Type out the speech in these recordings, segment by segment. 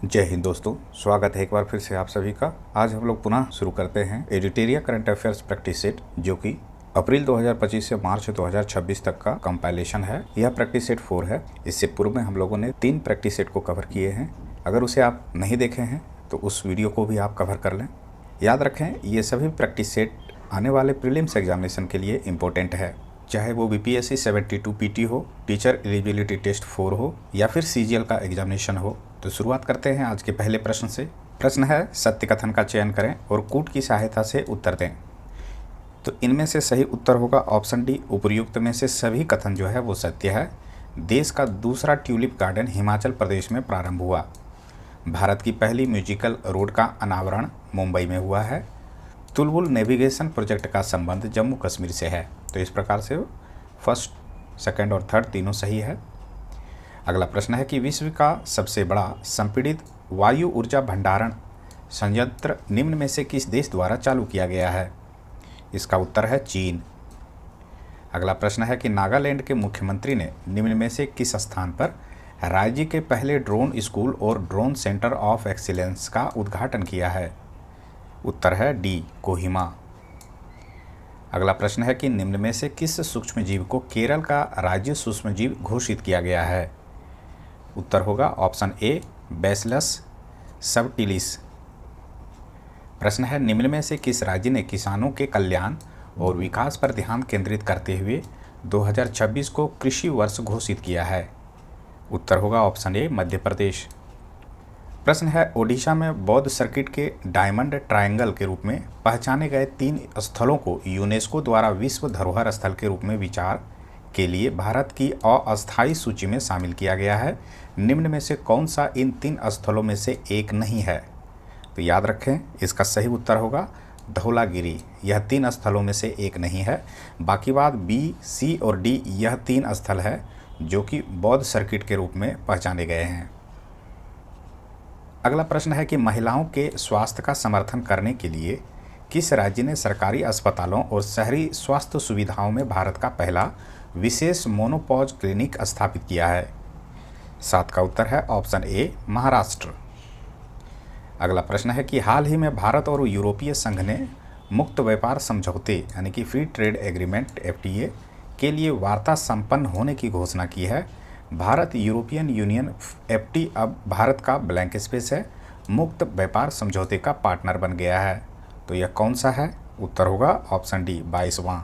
जय हिंद दोस्तों, स्वागत है एक बार फिर से आप सभी का। आज हम लोग पुनः शुरू करते हैं एडिटेरिया करंट अफेयर्स प्रैक्टिस सेट, जो कि अप्रैल 2025 से मार्च 2026 तक का कंपाइलेशन है। यह प्रैक्टिस सेट 4 है। इससे पूर्व में हम लोगों ने 3 प्रैक्टिस सेट को कवर किए हैं। अगर उसे आप नहीं देखे हैं तो उस वीडियो को भी आप कवर कर लें। याद रखें, ये सभी प्रैक्टिस सेट आने वाले प्रीलिम्स एग्जामिनेशन के लिए इम्पोर्टेंट है, चाहे वो BPSC 72 PT हो, टीचर एलिजिबिलिटी टेस्ट 4 हो या फिर CGL का एग्जामिनेशन हो। तो शुरुआत करते हैं आज के पहले प्रश्न से। प्रश्न है, सत्य कथन का चयन करें और कूट की सहायता से उत्तर दें। तो इनमें से सही उत्तर होगा ऑप्शन डी, उपर्युक्त में से सभी कथन जो है वो सत्य है। देश का दूसरा ट्यूलिप गार्डन हिमाचल प्रदेश में प्रारंभ हुआ। भारत की पहली म्यूजिकल रोड का अनावरण मुंबई में हुआ है। तुलबुल नेविगेशन प्रोजेक्ट का संबंध जम्मू कश्मीर से है। तो इस प्रकार से फर्स्ट, सेकंड और थर्ड तीनों सही है। अगला प्रश्न है कि विश्व का सबसे बड़ा संपीड़ित वायु ऊर्जा भंडारण संयंत्र निम्न में से किस देश द्वारा चालू किया गया है? इसका उत्तर है चीन। अगला प्रश्न है कि नागालैंड के मुख्यमंत्री ने निम्न में से किस स्थान पर राज्य के पहले ड्रोन स्कूल और ड्रोन सेंटर ऑफ एक्सीलेंस का उद्घाटन किया है? उत्तर है डी, कोहिमा। अगला प्रश्न है कि निम्न में से किस सूक्ष्मजीव को केरल का राज्य सूक्ष्मजीव घोषित किया गया है? उत्तर होगा ऑप्शन ए, बैसिलस सबटिलिस। प्रश्न है, निम्न में से किस राज्य ने किसानों के कल्याण और विकास पर ध्यान केंद्रित करते हुए 2026 को कृषि वर्ष घोषित किया है? उत्तर होगा ऑप्शन ए, मध्य प्रदेश। प्रश्न है, ओडिशा में बौद्ध सर्किट के डायमंड ट्रायंगल के रूप में पहचाने गए 3 स्थलों को यूनेस्को द्वारा विश्व धरोहर स्थल के रूप में विचार के लिए भारत की अस्थायी सूची में शामिल किया गया है। निम्न में से कौन सा इन 3 स्थलों में से एक नहीं है? तो याद रखें, इसका सही उत्तर होगा धौलागिरी। यह 3 स्थलों में से एक नहीं है। बाकी बात B, C और D, यह 3 स्थल है जो कि बौद्ध सर्किट के रूप में पहचाने गए हैं। अगला प्रश्न है कि महिलाओं के स्वास्थ्य का समर्थन करने के लिए किस राज्य ने सरकारी अस्पतालों और शहरी स्वास्थ्य सुविधाओं में भारत का पहला विशेष मोनोपॉज क्लिनिक स्थापित किया है? 7 का उत्तर है ऑप्शन ए, महाराष्ट्र। अगला प्रश्न है कि हाल ही में भारत और यूरोपीय संघ ने मुक्त व्यापार समझौते यानी कि फ्री ट्रेड एग्रीमेंट FTA के लिए वार्ता संपन्न होने की घोषणा की है। भारत यूरोपियन यूनियन FTA अब भारत का ब्लैंक स्पेस है, मुक्त व्यापार समझौते का पार्टनर बन गया है। तो यह कौन सा है? उत्तर होगा ऑप्शन डी, 22वां।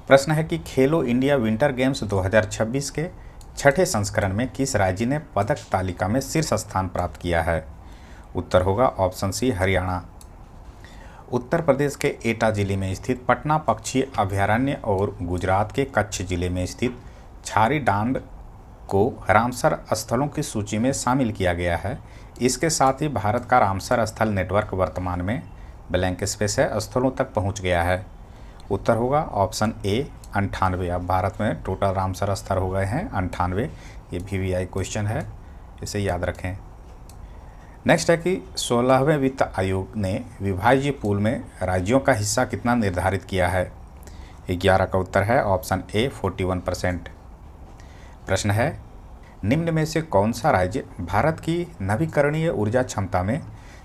प्रश्न है कि खेलो इंडिया विंटर गेम्स 2026 के 6ठे संस्करण में किस राज्य ने पदक तालिका में शीर्ष स्थान प्राप्त किया है? उत्तर होगा ऑप्शन सी, हरियाणा। उत्तर प्रदेश के एटा जिले में स्थित पटना पक्षी अभयारण्य और गुजरात के कच्छ जिले में स्थित छारी डांड को रामसर स्थलों की सूची में शामिल किया गया है। इसके साथ ही भारत का रामसर स्थल नेटवर्क वर्तमान में ब्लैंक स्पेस है, स्थलों तक पहुंच गया है। उत्तर होगा ऑप्शन ए, 98। अब भारत में टोटल रामसर स्थल हो गए हैं 98। ये VVI क्वेश्चन है, इसे याद रखें। नेक्स्ट है कि 16वें वित्त आयोग ने विभाज्य पूल में राज्यों का हिस्सा कितना निर्धारित किया है? 11 का उत्तर है ऑप्शन ए, 41%। प्रश्न है, निम्न में से कौन सा राज्य भारत की नवीकरणीय ऊर्जा क्षमता में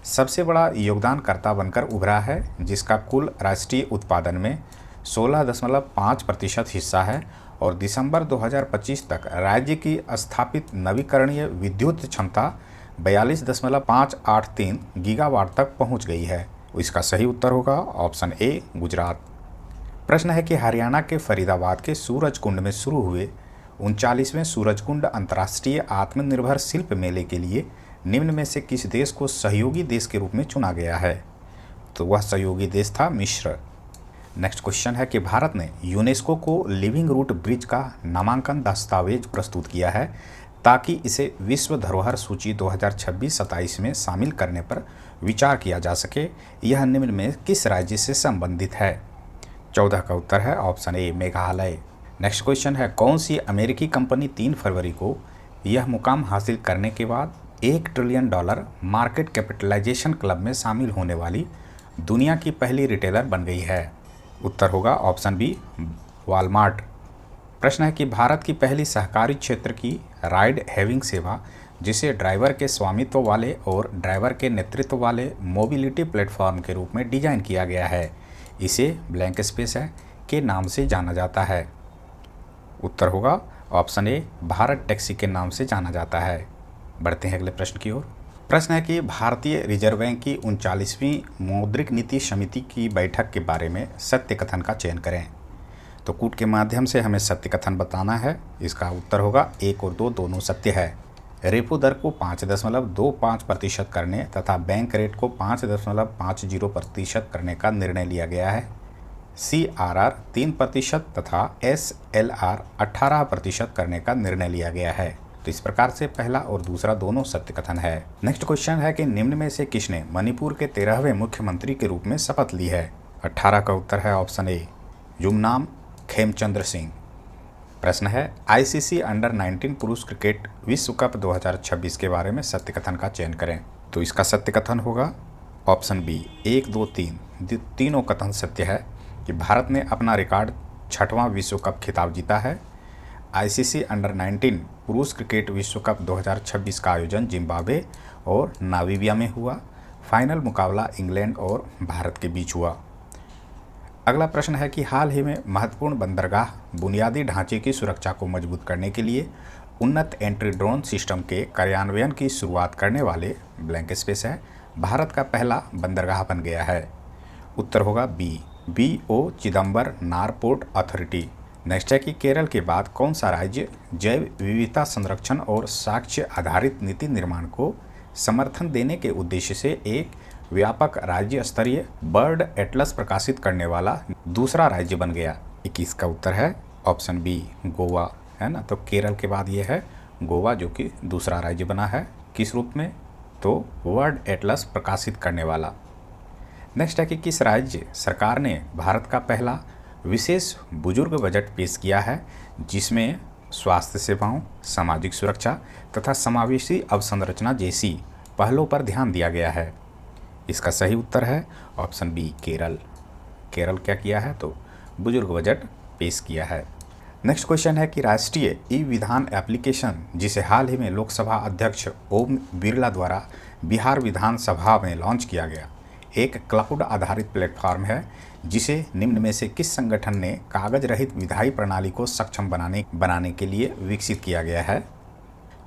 सबसे बड़ा योगदानकर्ता बनकर उभरा है, जिसका कुल राष्ट्रीय उत्पादन में 16.5% हिस्सा है और दिसंबर 2025 तक राज्य की स्थापित नवीकरणीय विद्युत क्षमता 42.583 गीगावाट तक पहुंच गई है? इसका सही उत्तर होगा ऑप्शन ए, गुजरात। प्रश्न है कि हरियाणा के फरीदाबाद के सूरजकुंड में शुरू हुए 39वें सूरजकुंड अंतर्राष्ट्रीय आत्मनिर्भर शिल्प मेले के लिए निम्न में से किस देश को सहयोगी देश के रूप में चुना गया है? तो वह सहयोगी देश था मिस्र। नेक्स्ट क्वेश्चन है कि भारत ने यूनेस्को को लिविंग रूट ब्रिज का नामांकन दस्तावेज प्रस्तुत किया है ताकि इसे विश्व धरोहर सूची 2026-27 में शामिल करने पर विचार किया जा सके। यह निम्न में किस राज्य से संबंधित है? 14 का उत्तर है option A, Meghalaya. Next question है, कौन सी अमेरिकी कंपनी 3 फरवरी को यह मुकाम हासिल करने के बाद $1 ट्रिलियन मार्केट कैपिटलाइजेशन क्लब में शामिल होने वाली दुनिया की पहली रिटेलर बन गई है? उत्तर होगा ऑप्शन बी, वॉलमार्ट। प्रश्न है कि भारत की पहली सहकारी क्षेत्र की राइड हेविंग सेवा जिसे ड्राइवर के स्वामित्व वाले और ड्राइवर के नेतृत्व वाले मोबिलिटी प्लेटफॉर्म के रूप में डिजाइन किया गया है। इसे ब्लैंक स्पेस है के नाम से जाना जाता है। उत्तर होगा ऑप्शन ए, भारत टैक्सी के नाम से जाना जाता है। बढ़ते हैं अगले प्रश्न की ओर। प्रश्न है कि भारतीय रिजर्व बैंक की 39वीं मौद्रिक नीति समिति की बैठक के बारे में सत्य कथन का चयन करें। तो कूट के माध्यम से हमें सत्य कथन बताना है। इसका उत्तर होगा 1 और 2 दोनों सत्य है। रेपो दर को 5.25% करने तथा बैंक रेट को 5.50% करने का निर्णय लिया गया है। CRR 3% तथा SLR 18% करने का निर्णय लिया गया है। तो इस प्रकार से पहला और दूसरा दोनों सत्य कथन है। नेक्स्ट क्वेश्चन है कि निम्न में से किसने मणिपुर के 13वें मुख्यमंत्री के रूप में शपथ ली है। 18 का उत्तर है ऑप्शन ए, युमनाम खेमचंद्र सिंह। प्रश्न है ICC अंडर-19 पुरुष क्रिकेट विश्व कप 2026 के बारे में सत्य कथन का चयन करें। तो इसका सत्य कथन होगा ऑप्शन बी, 1, 2, 3 तीनों कथन सत्य है कि भारत ने अपना रिकॉर्ड 6वां विश्व कप खिताब जीता है। ICC अंडर-19 पुरुष क्रिकेट विश्व कप 2026 का आयोजन जिम्बाब्वे और नामीबिया में हुआ। फाइनल मुकाबला इंग्लैंड और भारत के बीच हुआ। अगला प्रश्न है कि हाल ही में महत्वपूर्ण बंदरगाह बुनियादी ढांचे की सुरक्षा को मजबूत करने के लिए उन्नत एंट्री ड्रोन सिस्टम के कार्यान्वयन की शुरुआत करने वाले ब्लैंक स्पेस है भारत का पहला बंदरगाह बन गया है। उत्तर होगा B, BO Chidambar port authority. Next है कि केरल के बाद कौन सा राज्य जैव विविधता संरक्षण और साक्ष्य आधारित नीति निर्माण को समर्थन देने के उद्देश्य से एक व्यापक राज्य स्तरीय बर्ड एटलस प्रकाशित करने वाला दूसरा राज्य बन गया। 21 का उत्तर है ऑप्शन बी, गोवा, है ना। तो केरल के बाद ये है गोवा जो कि दूसरा राज्य बना है। किस रूप में? तो वर्ल्ड एटलस प्रकाशित करने वाला। नेक्स्ट है कि किस राज्य सरकार ने भारत का पहला विशेष बुजुर्ग बजट पेश किया है जिसमें स्वास्थ्य सेवाओं, सामाजिक सुरक्षा तथा समावेशी अवसंरचना जैसी पहलों पर ध्यान दिया गया है। इसका सही उत्तर है ऑप्शन बी, केरल। केरल क्या किया है? तो बुजुर्ग बजट पेश किया है। नेक्स्ट क्वेश्चन है कि राष्ट्रीय ई विधान एप्लीकेशन जिसे हाल ही में लोकसभा अध्यक्ष ओम बिरला द्वारा बिहार विधानसभा में लॉन्च किया गया एक क्लाउड आधारित प्लेटफॉर्म है जिसे निम्न में से किस संगठन ने कागज रहित विधायी प्रणाली को सक्षम बनाने के लिए विकसित किया गया है?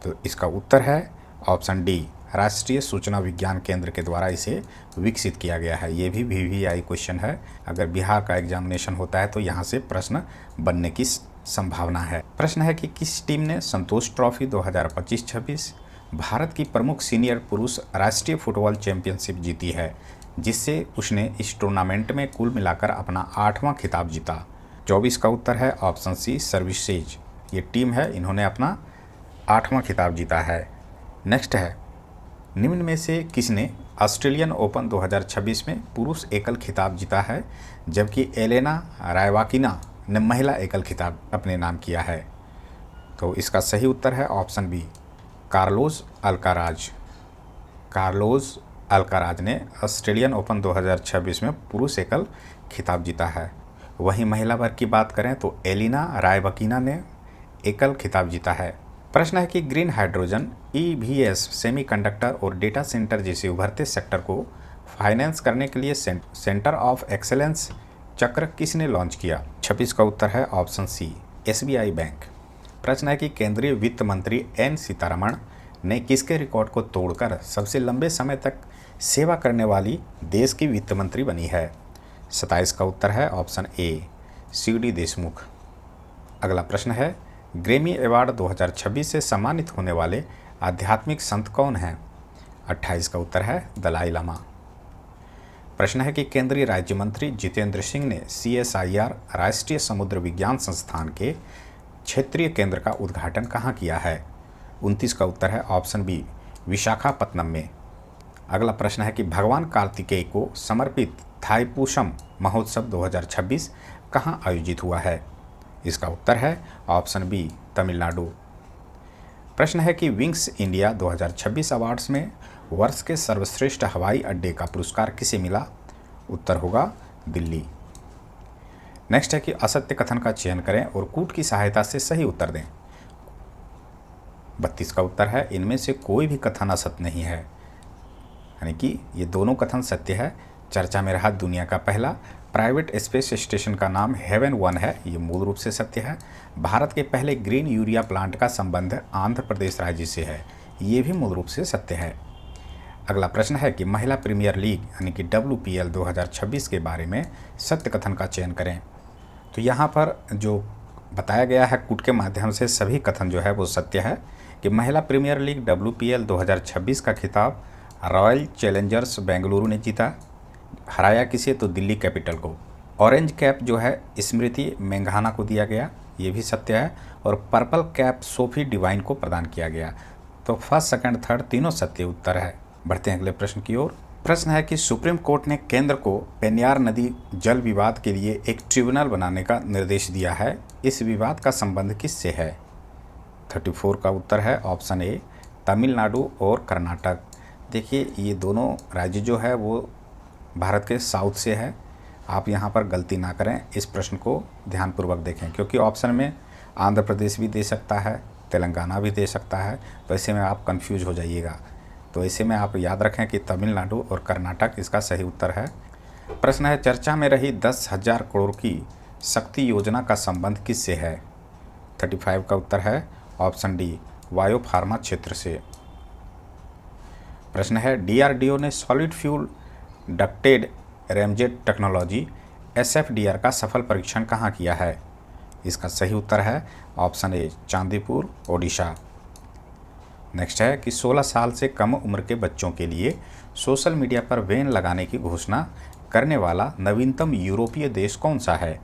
तो इसका उत्तर है ऑप्शन डी, राष्ट्रीय सूचना विज्ञान केंद्र के द्वारा इसे विकसित किया गया है। ये भी VVI क्वेश्चन है। अगर बिहार का एग्जामिनेशन होता है तो यहाँ से प्रश्न बनने की संभावना है। प्रश्न है कि किस टीम ने संतोष ट्रॉफी 2025-26 भारत की प्रमुख सीनियर पुरुष राष्ट्रीय फुटबॉल चैंपियनशिप जीती है जिससे उसने इस टूर्नामेंट में कुल मिलाकर अपना 8वां खिताब जीता। 24 का उत्तर है ऑप्शन सी, सर्विसेज। ये टीम है, इन्होंने अपना 8वां खिताब जीता है। नेक्स्ट है निम्न में से किसने ऑस्ट्रेलियन ओपन 2026 में पुरुष एकल खिताब जीता है जबकि एलेना रायवाकिना ने महिला एकल खिताब अपने नाम किया है? तो इसका सही उत्तर है option B, Carlos Alcaraz. Carlos Alcaraz ने ऑस्ट्रेलियन ओपन 2026 में पुरुष एकल खिताब जीता है। वहीं महिला वर्ग की बात करें तो एलिना रायवाकिना ने एकल खिताब जीता है। प्रश्न है कि ग्रीन हाइड्रोजन, EVs, सेमीकंडक्टर और डेटा सेंटर जैसे उभरते सेक्टर को फाइनेंस करने के लिए सेंटर ऑफ एक्सेलेंस चक्र किसने लॉन्च किया? 26 का उत्तर है ऑप्शन सी, SBI बैंक। प्रश्न है कि केंद्रीय वित्त मंत्री N सीतारमण ने किसके रिकॉर्ड को तोड़कर सबसे लंबे समय तक सेवा करने वाली देश की वित्त मंत्री बनी है? 27 का उत्तर है ऑप्शन ए, CD देशमुख। अगला प्रश्न है ग्रैमी अवार्ड 2026 से सम्मानित होने वाले आध्यात्मिक संत कौन हैं? 28 का उत्तर है दलाई लामा। प्रश्न है कि केंद्रीय राज्य मंत्री जितेंद्र सिंह ने CSIR राष्ट्रीय समुद्र विज्ञान संस्थान के क्षेत्रीय केंद्र का उद्घाटन कहाँ किया है? 29 का उत्तर है ऑप्शन बी, विशाखापत्तनम में। अगला प्रश्न है कि भगवान कार्तिकेय को समर्पित थाईपुसम महोत्सव 2026 कहाँ आयोजित हुआ है? इसका उत्तर है ऑप्शन बी, तमिलनाडु। प्रश्न है कि विंग्स इंडिया 2026 अवार्ड्स में वर्ष के सर्वश्रेष्ठ हवाई अड्डे का पुरस्कार किसे मिला? उत्तर होगा दिल्ली। नेक्स्ट है कि असत्य कथन का चयन करें और कूट की सहायता से सही उत्तर दें। 32 का उत्तर है इनमें से कोई भी कथन असत्य नहीं है, यानी कि ये दोनों कथन सत्य है। चर्चा में रहा दुनिया का पहला प्राइवेट स्पेस स्टेशन का नाम हेवन 1 है, ये मूल रूप से सत्य है। भारत के पहले ग्रीन यूरिया प्लांट का संबंध आंध्र प्रदेश राज्य से है, ये भी मूल रूप से सत्य है। अगला प्रश्न है कि महिला प्रीमियर लीग यानी कि WPL 2026 के बारे में सत्य कथन का चयन करें। तो यहाँ पर जो बताया गया है कूट के माध्यम से सभी कथन जो है वो सत्य है कि महिला प्रीमियर लीग WPL 2026 का खिताब रॉयल चैलेंजर्स बेंगलुरु ने जीता। हराया किसे? तो दिल्ली कैपिटल को। ऑरेंज कैप जो है स्मृति मेंघाना को दिया गया, ये भी सत्य है। और पर्पल कैप सोफी डिवाइन को प्रदान किया गया। तो फर्स्ट, सेकंड, थर्ड तीनों सत्य उत्तर है। बढ़ते हैं अगले प्रश्न की ओर। प्रश्न है कि सुप्रीम कोर्ट ने केंद्र को पेन्यार नदी जल विवाद के लिए एक ट्रिब्यूनल बनाने का निर्देश दिया है। इस विवाद का संबंध किससे है? 34 का उत्तर है ऑप्शन ए तमिलनाडु और कर्नाटक। देखिए ये दोनों राज्य जो है वो भारत के साउथ से है। आप यहाँ पर गलती ना करें, इस प्रश्न को ध्यानपूर्वक देखें क्योंकि ऑप्शन में आंध्र प्रदेश भी दे सकता है, तेलंगाना भी दे सकता है, तो ऐसे में आप कंफ्यूज हो जाइएगा। तो ऐसे में आप याद रखें कि तमिलनाडु और कर्नाटक इसका सही उत्तर है। प्रश्न है चर्चा में रही 10,000 करोड़ की शक्ति योजना का संबंध किससे है? 35 का उत्तर है ऑप्शन डी वायो फार्मा क्षेत्र से। प्रश्न है DRDO ने solid fuel ducted ramjet technology SFDR का सफल परीक्षण कहाँ किया है? इसका सही उत्तर है option A Chandipur, Odisha. Next है कि 16 साल से कम उम्र के बच्चों के लिए सोशल मीडिया पर बैन लगाने की घोषणा करने वाला नवीनतम यूरोपीय देश कौन सा है?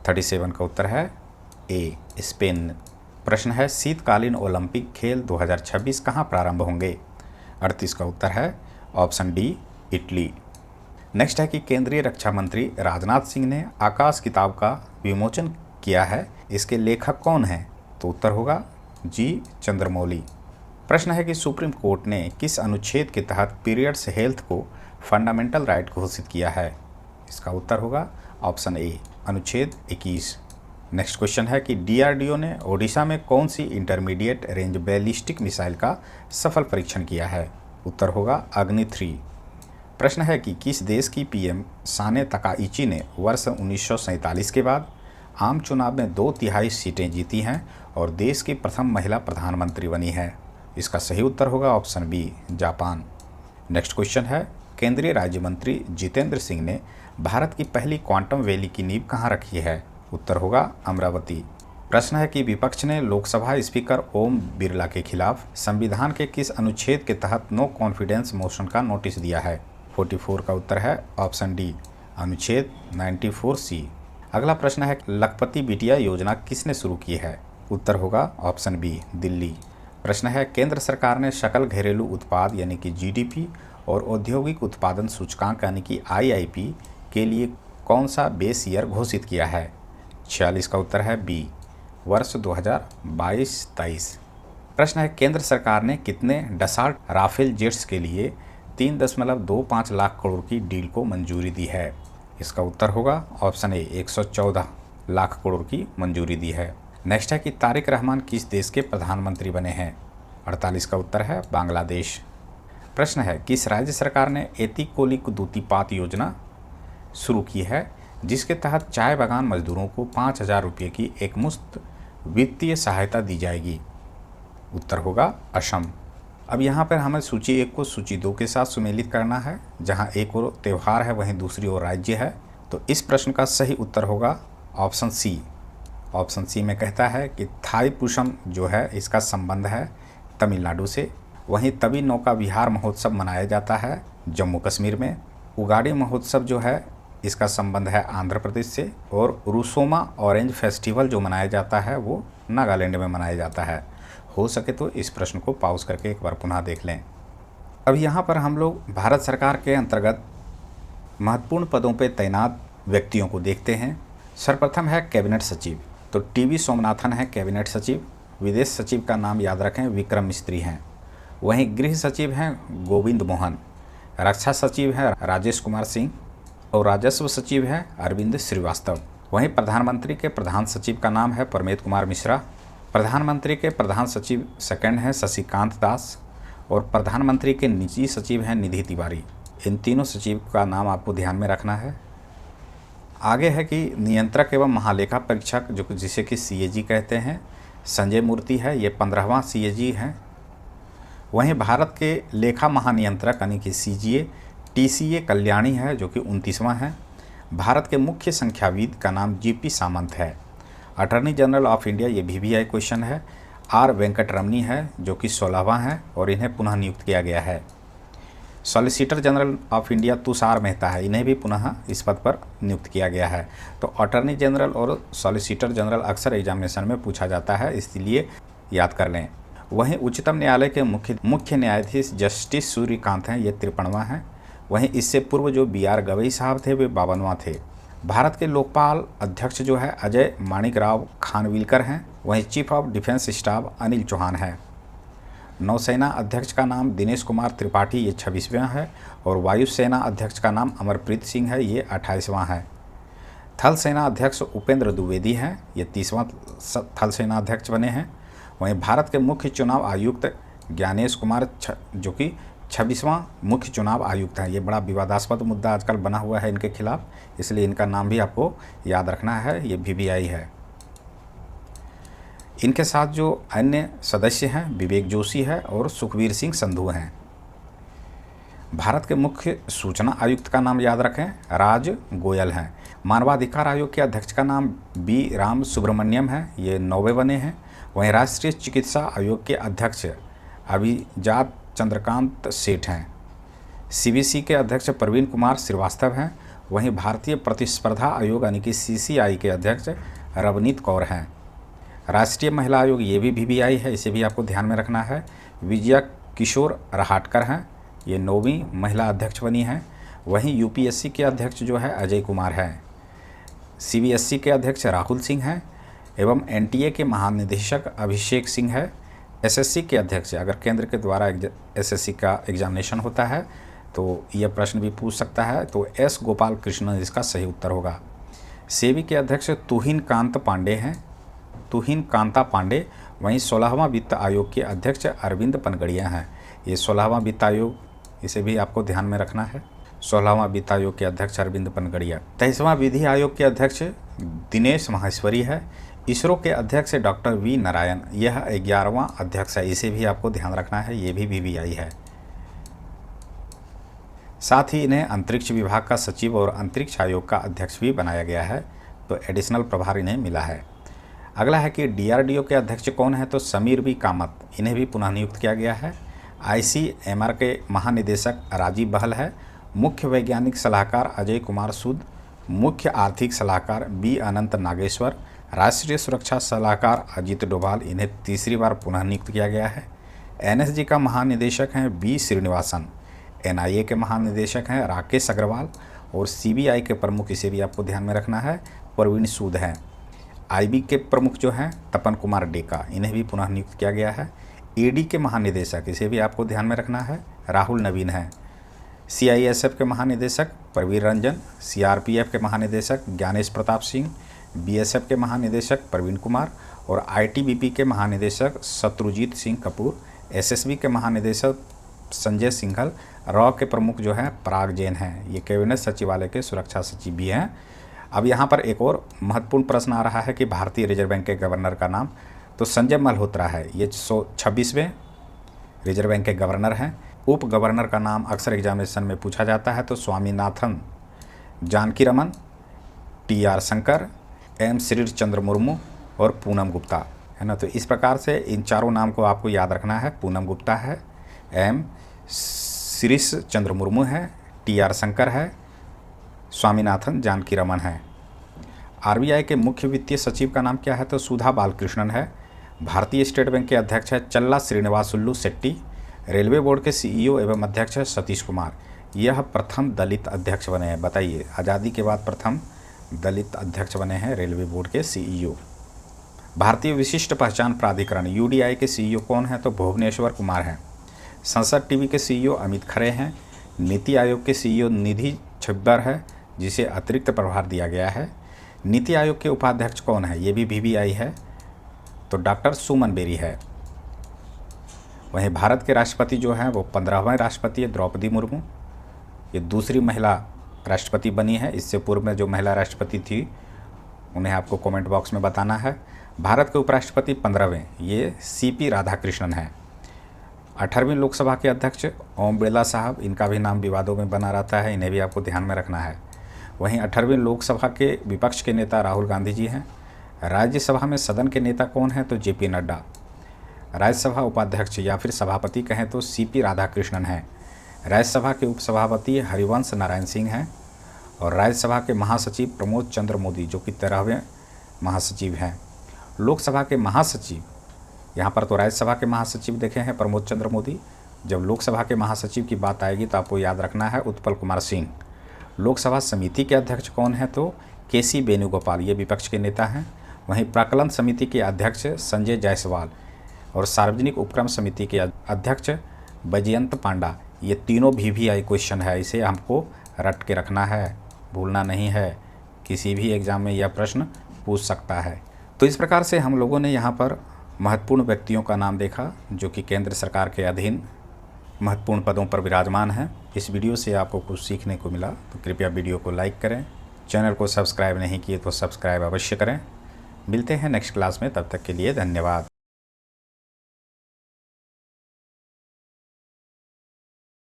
37 का उत्तर है ए स्पेन। प्रश्न है शीतकालीन ओलंपिक खेल 2026 कहाँ प्रारंभ होंगे? 38 का उत्तर है ऑप्शन डी इटली। नेक्स्ट है कि केंद्रीय रक्षा मंत्री राजनाथ सिंह ने आकाश किताब का विमोचन किया है, इसके लेखक कौन हैं? तो उत्तर होगा जी चंद्रमौली। प्रश्न है कि सुप्रीम कोर्ट ने किस अनुच्छेद के तहत पीरियड्स हेल्थ को फंडामेंटल राइट घोषित किया है? इसका उत्तर होगा ऑप्शन ए अनुच्छेद 21। नेक्स्ट क्वेश्चन है कि DRDO ने ओडिशा में कौन सी इंटरमीडिएट रेंज बैलिस्टिक मिसाइल का सफल परीक्षण किया है? उत्तर होगा अग्नि 3। प्रश्न है कि किस देश की PM साने तकाइची ने वर्ष 1947 के बाद आम चुनाव में 2/3 सीटें जीती हैं और देश की प्रथम महिला प्रधानमंत्री बनी है? इसका सही उत्तर होगा option B Japan. Next question है केंद्रीय राज्य मंत्री जितेंद्र सिंह ने भारत की पहली क्वांटम वैली की नींव कहाँ रखी है? उत्तर होगा अमरावती। प्रश्न है कि विपक्ष ने लोकसभा स्पीकर ओम बिरला के खिलाफ संविधान के किस अनुच्छेद के तहत नो कॉन्फिडेंस मोशन का नोटिस दिया है? 44 का उत्तर है ऑप्शन डी अनुच्छेद 94C। अगला प्रश्न है लखपति बिटिया योजना किसने शुरू की है? उत्तर होगा ऑप्शन बी दिल्ली। प्रश्न है केंद्र सरकार ने सकल घरेलू उत्पाद यानी कि GDP और औद्योगिक उत्पादन सूचकांक यानी कि IIP के लिए कौन सा बेस ईयर घोषित किया है? 46 का उत्तर है बी वर्ष 2022-23। प्रश्न है केंद्र सरकार ने कितने डसाल्ट राफेल जेट्स के लिए 3.25 लाख करोड़ की डील को मंजूरी दी है? इसका उत्तर होगा ऑप्शन ए 114 लाख करोड़ की मंजूरी दी है। नेक्स्ट है कि तारिक रहमान किस देश के प्रधानमंत्री बने हैं? 48 का उत्तर है बांग्लादेश। प्रश्न है किस राज्य सरकार ने एतिकोलिक दूतीपात योजना शुरू की है जिसके तहत चाय बागान मजदूरों को 5,000 रुपये की एकमुश्त वित्तीय सहायता दी जाएगी? उत्तर होगा असम। अब यहाँ पर हमें सूची 1 को सूची 2 के साथ सुमेलित करना है, जहाँ एक और त्यौहार है वहीं दूसरी ओर राज्य है। तो इस प्रश्न का सही उत्तर होगा ऑप्शन सी। ऑप्शन सी में कहता है कि थाईपुसम जो है इसका संबंध है तमिलनाडु से। वहीं तभी नौका विहार महोत्सव मनाया जाता है जम्मू कश्मीर में। उगाड़ी महोत्सव जो है इसका संबंध है आंध्र प्रदेश से। और रुसोमा ऑरेंज फेस्टिवल जो मनाया जाता है वो नागालैंड में मनाया जाता है। हो सके तो इस प्रश्न को पॉज करके एक बार पुनः देख लें। अब यहाँ पर हम लोग भारत सरकार के अंतर्गत महत्वपूर्ण पदों पर तैनात व्यक्तियों को देखते हैं। सर्वप्रथम है कैबिनेट सचिव, तो TB सोमनाथन है कैबिनेट सचिव। विदेश सचिव का नाम याद रखें विक्रम मिस्त्री हैं। वहीं गृह सचिव हैं गोविंद मोहन। रक्षा सचिव हैं राजेश कुमार सिंह और राजस्व सचिव हैं अरविंद श्रीवास्तव। वहीं प्रधानमंत्री के प्रधान सचिव का नाम है परमेत कुमार मिश्रा। प्रधानमंत्री के प्रधान सचिव सेकंड हैं शशिकांत दास और प्रधानमंत्री के निजी सचिव हैं निधि तिवारी। इन तीनों सचिव का नाम आपको ध्यान में रखना है। आगे है कि नियंत्रक एवं महालेखा परीक्षक जिसे कि CAG कहते हैं, संजय मूर्ति है, ये 15वां CAG हैं। वहीं भारत के लेखा महानियंत्रक यानी कि CGA TCA कल्याणी है जो कि 29वां है। भारत के मुख्य संख्याविद का नाम GP सामंत है। अटॉर्नी जनरल ऑफ इंडिया, ये VVI क्वेश्चन है, R वेंकटरमनी है जो कि 16वां है और इन्हें पुनः नियुक्त किया गया है। Solicitor general of India Tushar Mehta है, इन्हें भी पुनः इस पद पर नियुक्त किया गया है। तो अटॉर्नी जनरल और सॉलिसिटर जनरल अक्सर एग्जामिनेशन में पूछा जाता है, इसलिए याद कर लें। वहीं उच्चतम न्यायालय के मुख्य न्यायाधीश जस्टिस सूर्यकांत हैं, ये 53वां हैं। वहीं इससे पूर्व जो BR गवई साहब थे वे 52वां थे। भारत के लोकपाल अध्यक्ष जो है अजय माणिकराव खानविलकर हैं। वहीं chief of defence staff Anil Chauhan है। नौसेना अध्यक्ष का नाम दिनेश कुमार त्रिपाठी, ये 26वां है और वायुसेना अध्यक्ष का नाम अमरप्रीत सिंह है, ये 28वां है। थल सेना अध्यक्ष उपेंद्र द्विवेदी हैं, ये 30वां थल सेना अध्यक्ष बने हैं। वहीं भारत के मुख्य चुनाव आयुक्त ज्ञानेश कुमार जो कि 26वां मुख्य चुनाव आयुक्त हैं। ये बड़ा विवादास्पद मुद्दा आजकल बना हुआ है इनके खिलाफ, इसलिए इनका नाम भी आपको याद रखना है, ये VVI है। इनके साथ जो अन्य सदस्य हैं विवेक जोशी है और सुखबीर सिंह संधू हैं। भारत के मुख्य सूचना आयुक्त का नाम याद रखें, राज गोयल हैं। मानवाधिकार आयोग के अध्यक्ष का नाम B राम सुब्रमण्यम है, ये 9वें बने हैं। वहीं राष्ट्रीय चिकित्सा आयोग के अध्यक्ष अभिजात चंद्रकांत सेठ हैं। CBC के अध्यक्ष प्रवीण कुमार श्रीवास्तव हैं। वहीं भारतीय प्रतिस्पर्धा आयोग यानी कि CCI के अध्यक्ष रवनीत कौर हैं। राष्ट्रीय महिला आयोग, ये भी VVI है, इसे भी आपको ध्यान में रखना है। विजया किशोर रहाटकर हैं, ये 9वीं महिला अध्यक्ष बनी हैं। वहीं UPSC के अध्यक्ष जो है अजय कुमार हैं। CBSE के अध्यक्ष राहुल सिंह हैं एवं NTA के महानिदेशक अभिषेक सिंह है। SSC के अध्यक्ष, अगर केंद्र के द्वारा SSC का एग्जामिनेशन होता है तो यह प्रश्न भी पूछ सकता है, तो S गोपाल कृष्णन इसका सही उत्तर होगा। सेबी के अध्यक्ष तुहिन कांता पांडे। वहीं 16वां वित्त आयोग के अध्यक्ष अरविंद पनगड़िया हैं, ये 16वां वित्त आयोग, इसे भी आपको ध्यान में रखना है। 16वां वित्त आयोग के अध्यक्ष अरविंद पनगड़िया। 23वां विधि आयोग के अध्यक्ष दिनेश माहेश्वरी है। इसरो के अध्यक्ष डॉक्टर V नारायण, यह 11वां अध्यक्ष है, इसे भी आपको ध्यान रखना है, ये भी VVI है। साथ ही इन्हें अंतरिक्ष विभाग का सचिव और अंतरिक्ष आयोग का अध्यक्ष भी बनाया गया है, तो एडिशनल प्रभार इन्हें मिला है। अगला है कि DRDO के अध्यक्ष कौन है, तो समीर B कामत, इन्हें भी पुनः नियुक्त किया गया है। ICMR के महानिदेशक राजीव बहल है। मुख्य वैज्ञानिक सलाहकार अजय कुमार सूद। मुख्य आर्थिक सलाहकार B अनंत नागेश्वर। राष्ट्रीय सुरक्षा सलाहकार अजीत डोभाल, इन्हें तीसरी बार पुनः नियुक्त किया गया है। NSG का महानिदेशक हैं B श्रीनिवासन। NIA के महानिदेशक हैं राकेश अग्रवाल और CBI के प्रमुख, इसे भी आपको ध्यान में रखना है, प्रवीण सूद हैं। IB के प्रमुख जो हैं तपन कुमार डेका, इन्हें भी पुनः नियुक्त किया गया है। ED के महानिदेशक, इसे भी आपको ध्यान में रखना है, राहुल नवीन हैं। CISF के महानिदेशक प्रवीर रंजन। CRPF के महानिदेशक ज्ञानेश प्रताप सिंह। BSF के महानिदेशक प्रवीण कुमार और ITBP के महानिदेशक शत्रुजीत सिंह कपूर। SSB के महानिदेशक संजय सिंघल। रॉ के प्रमुख जो हैं पराग जैन हैं, ये कैबिनेट सचिवालय के सुरक्षा सचिव भी हैं। अब यहाँ पर एक और महत्वपूर्ण प्रश्न आ रहा है कि भारतीय रिजर्व बैंक के गवर्नर का नाम, तो संजय मल्होत्रा है, ये 26वें रिजर्व बैंक के गवर्नर हैं। उप गवर्नर का नाम अक्सर एग्जामिनेशन में पूछा जाता है, तो स्वामीनाथन जानकीरमन, TR शंकर, M श्रीर चंद्र मुर्मू और पूनम गुप्ता, है ना। तो इस प्रकार से इन चारों नाम को आपको याद रखना है। पूनम गुप्ता है, M श्रीश चंद्र मुर्मू है, TR शंकर है, स्वामीनाथन जानकीरमन है। RBI के मुख्य वित्तीय सचिव का नाम क्या है, तो सुधा बालकृष्णन है। भारतीय स्टेट बैंक के अध्यक्ष है चल्ला श्रीनिवासुल्लू शेट्टी। रेलवे बोर्ड के CEO एवं अध्यक्ष है सतीश कुमार। यह प्रथम दलित अध्यक्ष बने हैं, बताइए, आज़ादी के बाद प्रथम दलित अध्यक्ष बने हैं रेलवे बोर्ड के CEO। भारतीय विशिष्ट पहचान प्राधिकरण UDI के CEO कौन है, तो भुवनेश्वर कुमार हैं। संसद टीवी के CEO अमित खरे हैं। नीति आयोग के CEO निधि छब्बर है, जिसे अतिरिक्त प्रभार दिया गया है। नीति आयोग के उपाध्यक्ष कौन है, ये भी VVI है। तो डॉक्टर सुमन बेरी है। वहीं भारत के राष्ट्रपति जो हैं वो 15वें राष्ट्रपति है द्रौपदी मुर्मू। ये दूसरी महिला राष्ट्रपति बनी है। इससे पूर्व में जो महिला राष्ट्रपति थी उन्हें आपको कमेंट बॉक्स में बताना है। भारत के उपराष्ट्रपति 15वें ये सीपी राधाकृष्णन हैं। 18वीं लोकसभा के अध्यक्ष ओम बिरला साहब, इनका भी नाम विवादों में बना रहता है, इन्हें भी आपको ध्यान में रखना है। वहीं 18वीं लोकसभा के विपक्ष के नेता राहुल गांधी जी हैं। राज्यसभा में सदन के नेता कौन हैं? तो जेपी नड्डा। राज्यसभा उपाध्यक्ष या फिर सभापति कहें तो सीपी राधाकृष्णन हैं। राज्यसभा के उपसभापति हरिवंश नारायण सिंह हैं। और राज्यसभा के महासचिव प्रमोद चंद्र मोदी जो कि 13वें महासचिव हैं। लोकसभा के महासचिव, यहाँ पर तो राज्यसभा के महासचिव देखे हैं प्रमोद चंद्र मोदी। जब लोकसभा के महासचिव की बात आएगी तो आपको याद रखना है उत्पल कुमार सिंह। लोकसभा समिति के अध्यक्ष कौन है? तो केसी वेणुगोपाल, ये विपक्ष के नेता हैं। वहीं प्राक्कलन समिति के अध्यक्ष संजय जायसवाल और सार्वजनिक उपक्रम समिति के अध्यक्ष बैजयंत पांडा। ये तीनों VVI क्वेश्चन है, इसे हमको रट के रखना है, भूलना नहीं है। किसी भी एग्ज़ाम में यह प्रश्न पूछ सकता है। तो इस प्रकार से हम लोगों ने यहाँ पर महत्वपूर्ण व्यक्तियों का नाम देखा जो कि केंद्र सरकार के अधीन महत्वपूर्ण पदों पर विराजमान हैं। इस वीडियो से आपको कुछ सीखने को मिला तो कृपया वीडियो को लाइक करें। चैनल को सब्सक्राइब नहीं किए तो सब्सक्राइब अवश्य करें। मिलते हैं नेक्स्ट क्लास में, तब तक के लिए धन्यवाद।